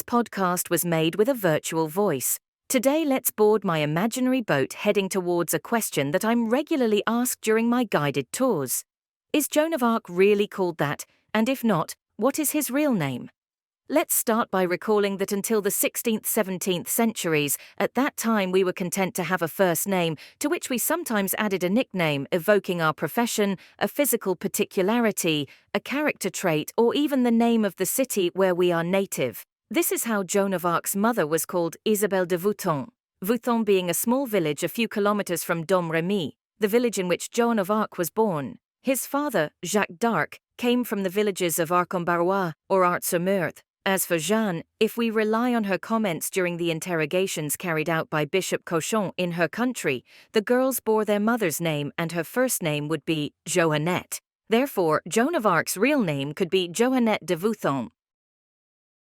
This podcast was made with a virtual voice. Today let's board my imaginary boat heading towards a question that I'm regularly asked during my guided tours. Is Joan of Arc really called that? And if not, what is his real name? Let's start by recalling that until the 16th, 17th centuries, at that time we were content to have a first name, to which we sometimes added a nickname evoking our profession, a physical particularity, a character trait, or even the name of the city where we are native. This is how Joan of Arc's mother was called Isabelle de Vouthon. Vouthon being a small village a few kilometers from Domrémy, the village in which Joan of Arc was born. His father, Jacques d'Arc, came from the villages of Arc-en-Barrois or Arts-sur-Meurthe. As for Jeanne, if we rely on her comments during the interrogations carried out by Bishop Cochon in her country, the girls bore their mother's name and her first name would be Joannette. Therefore, Joan of Arc's real name could be Joannette de Vouthon.